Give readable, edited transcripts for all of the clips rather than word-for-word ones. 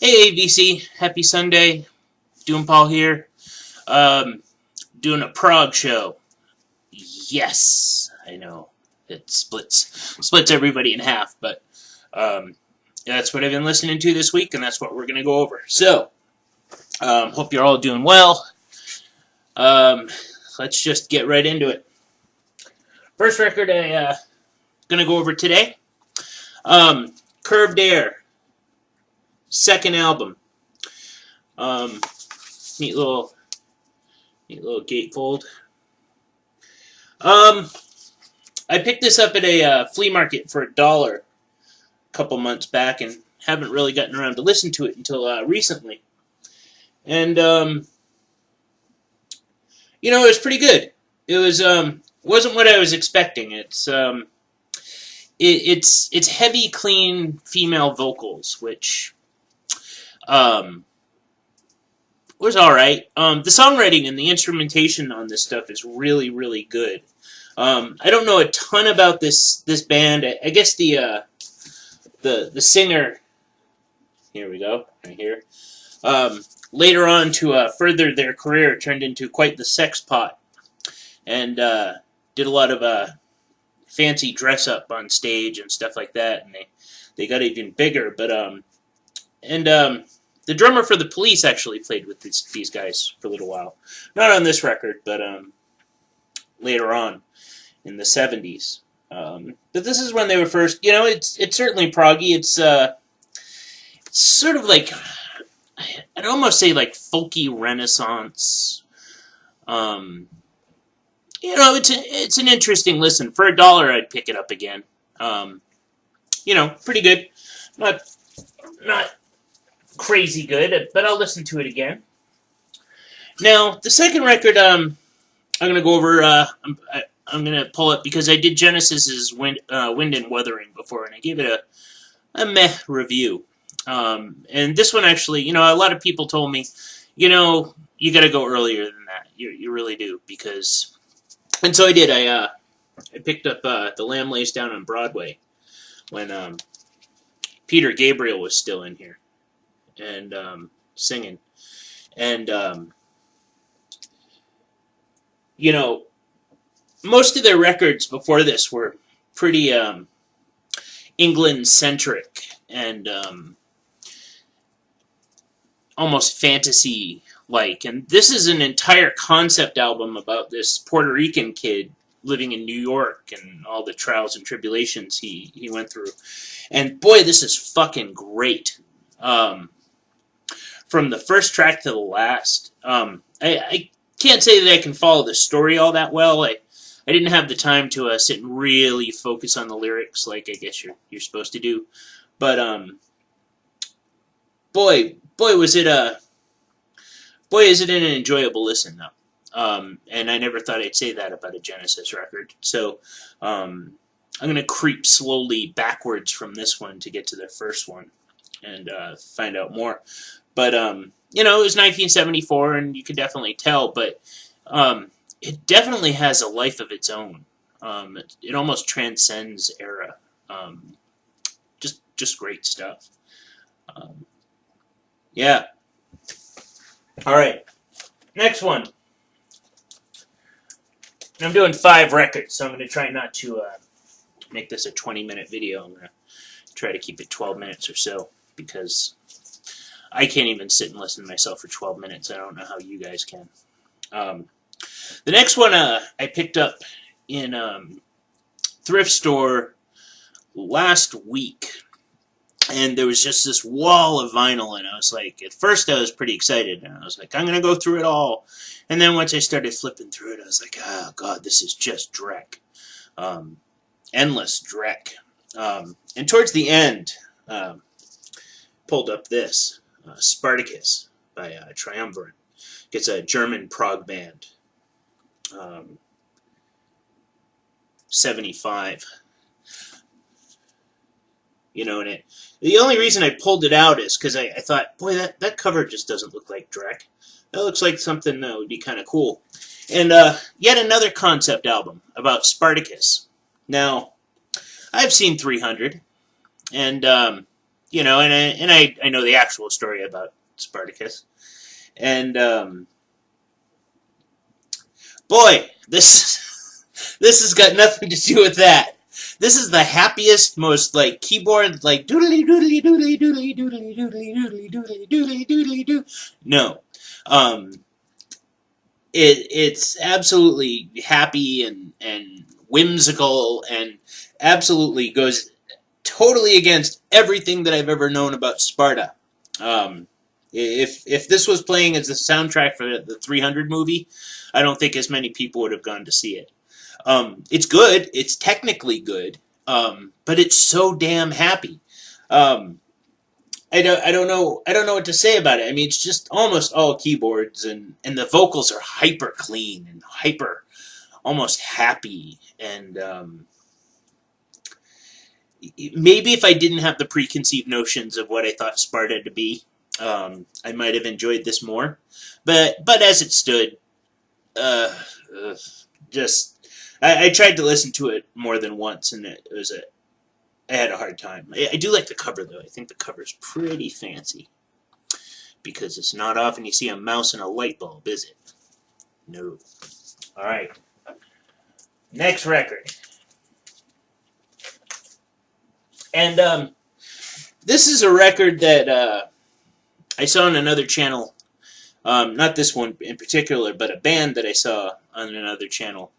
Hey ABC, happy Sunday. Doompaul here. Um, Doing a prog show. Yes, I know it splits everybody in half, but um, that's what I've been listening to this week, and that's what we're gonna go over. So, hope you're all doing well. Um, let's just get right into it. First record I gonna go over today. Curved Air, second album. Um, neat little gatefold. I picked this up at a flea market for $1 a couple months back, and haven't really gotten around to listen to it until recently. And it was pretty good. It wasn't what I was expecting. It's heavy, clean female vocals, which was all right. The songwriting and the instrumentation on this stuff is really, really good. I don't know a ton about this band. I guess the singer, here we go, right here, later on to further their career, turned into quite the sex pot, and did a lot of fancy dress up on stage and stuff like that, and they got even bigger. But the drummer for the Police actually played with these guys for a little while. Not on this record, but later on in the 70s. But this is when they were first, it's certainly proggy. It's sort of like, I'd almost say like folky Renaissance. It's an interesting listen. For $1, I'd pick it up again. Pretty good. Not crazy good, but I'll listen to it again. Now, the second record I'm going to go over, I'm going to pull it because I did Genesis's Wind and Wuthering before, and I gave it a meh review. And this one actually, a lot of people told me, you got to go earlier than that. You really do, because... And so I did. I picked up The Lamb Lays Down on Broadway when Peter Gabriel was still in here and singing. And, most of their records before this were pretty England-centric and almost fantasy-like. And this is an entire concept album about this Puerto Rican kid living in New York and all the trials and tribulations he went through. And boy, this is fucking great. From the first track to the last. I can't say that I can follow the story all that well. I didn't have the time to sit and really focus on the lyrics like I guess you're supposed to do. But boy is it an enjoyable listen though. And I never thought I'd say that about a Genesis record. So I'm going to creep slowly backwards from this one to get to the first one and find out more. But, it was 1974, and you could definitely tell, but it definitely has a life of its own. It almost transcends era. Just great stuff. Yeah. All right. Next one. I'm doing 5 records, so I'm going to try not to make this a 20-minute video. I'm going to try to keep it 12 minutes or so, because I can't even sit and listen to myself for 12 minutes. I don't know how you guys can. The next one I picked up in thrift store last week, and there was just this wall of vinyl, and I was like, at first I was pretty excited, and I was like, I'm going to go through it all. And then once I started flipping through it, I was like, oh god, this is just dreck. Endless dreck. And towards the end, pulled up this. Spartacus by Triumvirate. It's a German prog band. 75. And the only reason I pulled it out is because I thought, boy, that cover just doesn't look like dreck. That looks like something that would be kind of cool. And yet another concept album about Spartacus. Now, I've seen 300, and you know, and I know the actual story about Spartacus, and boy, this has got nothing to do with that. This is the happiest, most like keyboard like doodly doodly doodly doodly doodly doodly doodly doodly doodly doodly doo. No, um, it's absolutely happy and whimsical and absolutely goes totally against everything that I've ever known about Sparta. Um, if this was playing as the soundtrack for the 300 movie, I don't think as many people would have gone to see it. It's good. It's technically good, but it's so damn happy. Um, I don't know what to say about it. I mean, it's just almost all keyboards, and the vocals are hyper clean and hyper almost happy. And maybe if I didn't have the preconceived notions of what I thought Sparta to be, I might have enjoyed this more. But as it stood, uh, uh, just I tried to listen to it more than once, and I had a hard time. I do like the cover though. I think the cover's pretty fancy because it's not often you see a mouse and a light bulb, is it? No. All right. Next record, and this is a record that I saw on another channel. Not this one in particular, but a band that I saw on another channel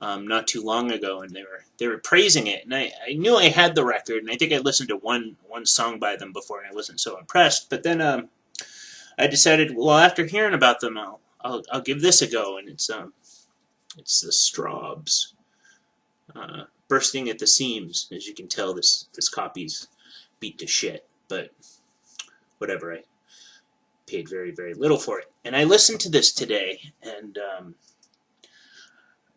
not too long ago, and they were praising it, and I knew I had the record, and I think I listened to one song by them before, and I wasn't so impressed. But then I decided, well, after hearing about them, I'll give this a go, and it's the Strawbs, bursting at the seams. As you can tell, this copy's beat to shit, but whatever. I paid very, very little for it, and I listened to this today, and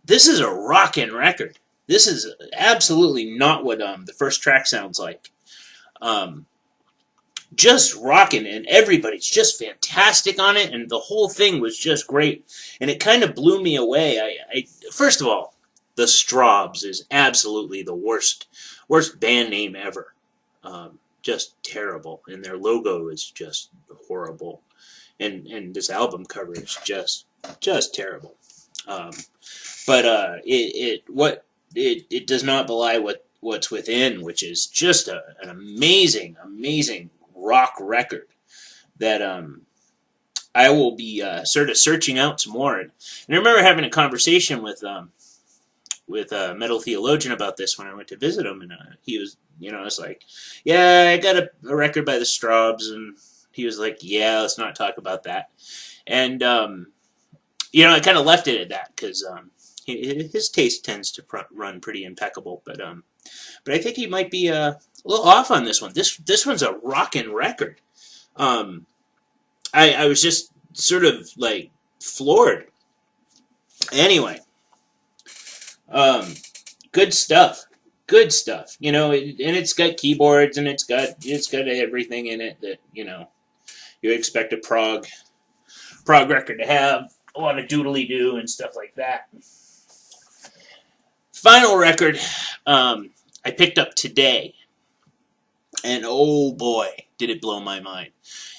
this is a rockin' record. This is absolutely not what the first track sounds like. Just rockin', and everybody's just fantastic on it, and the whole thing was just great. And it kind of blew me away. I first of all, the Strawbs is absolutely the worst band name ever. Just terrible, and their logo is just horrible, and this album cover is just terrible. But it does not belie what's within, which is just an amazing rock record that I will be sort of searching out some more. And I remember having a conversation with a metal theologian about this when I went to visit him, and he was, I was like, yeah, I got a record by the Strawbs, and he was like, yeah, let's not talk about that. And I kind of left it at that because his taste tends to run pretty impeccable, but I think he might be a little off on this one. This one's a rockin' record. I was just sort of like floored. Anyway, good stuff. Good stuff. And it's got keyboards, and it's got everything in it that you expect a prog record to have. A lot of doodly-doo and stuff like that. Final record I picked up today, and oh boy, did it blow my mind.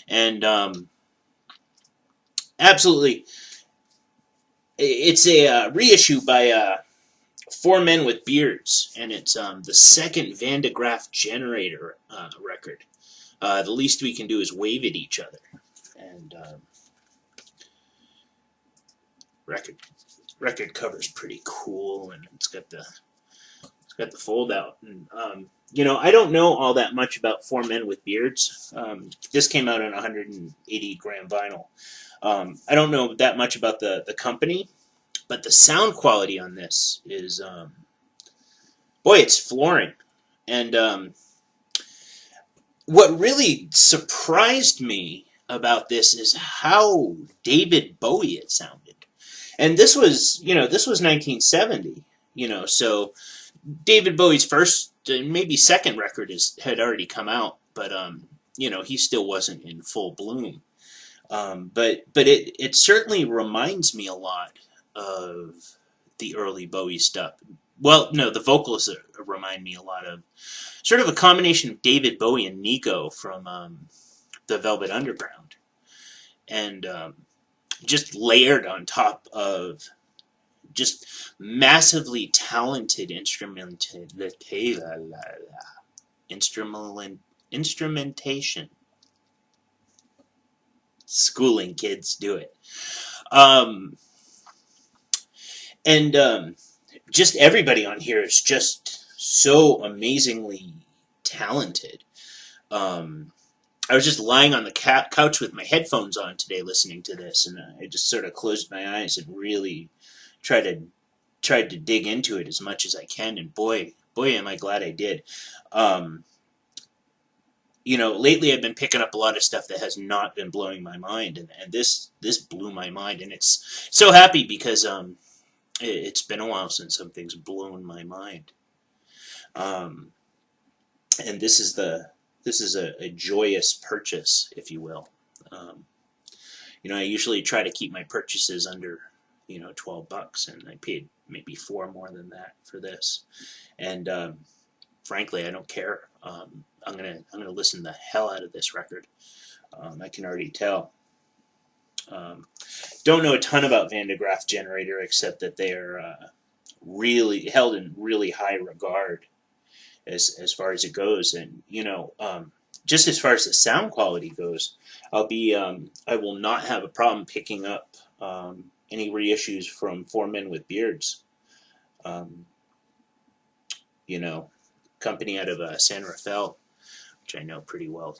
And absolutely, it's a reissue by Four Men with Beards, and it's the second Van de Graaff Generator record. The least we can do is wave at each other. And record cover's pretty cool, and it's got the fold out. And I don't know all that much about Four Men with Beards. This came out on 180 gram vinyl. I don't know that much about the company, but the sound quality on this is boy, it's flooring. And what really surprised me about this is how David Bowie it sounded. And this was 1970, so David Bowie's first, maybe second record had already come out, but he still wasn't in full bloom. But it certainly reminds me a lot of the early Bowie stuff. well, no, the vocalists remind me a lot of sort of a combination of David Bowie and Nico from the Velvet Underground, and just layered on top of just massively talented instrumentation. Schooling kids do it. Um, and just everybody on here is just so amazingly talented. I was just lying on the couch with my headphones on today listening to this, and I just sort of closed my eyes and really tried to dig into it as much as I can, and boy, am I glad I did. Um, lately I've been picking up a lot of stuff that has not been blowing my mind, and this blew my mind, and it's so happy because it's been a while since something's blown my mind. Um, and this is a joyous purchase, if you will. Um, I usually try to keep my purchases under, $12, and I paid maybe $4 more than that for this. And frankly, I don't care. I'm gonna listen the hell out of this record. I can already tell. Don't know a ton about Van de Graaff Generator except that they are really held in really high regard as far as it goes, and just as far as the sound quality goes, I will not have a problem picking up any reissues from Four Men with Beards. Um, Company out of San Rafael, which I know pretty well.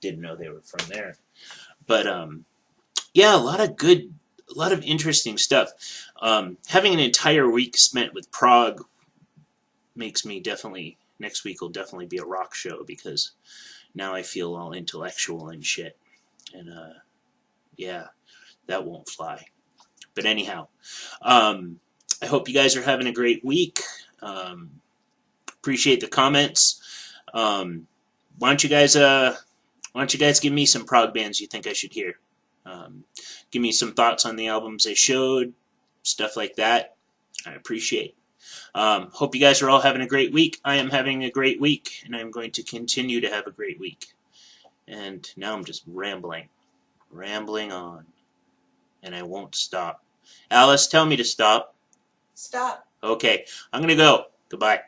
Didn't know they were from there, but yeah, a lot of interesting stuff. Having an entire week spent with prog makes me definitely. Next week will definitely be a rock show because now I feel all intellectual and shit, and yeah, that won't fly. But anyhow, I hope you guys are having a great week. Appreciate the comments. Why don't you guys give me some prog bands you think I should hear? Give me some thoughts on the albums I showed, stuff like that. I appreciate. Hope you guys are all having a great week. I am having a great week, and I'm going to continue to have a great week. And now I'm just rambling on, and I won't stop. Alice, tell me to stop. Stop. Okay, I'm going to go. Goodbye.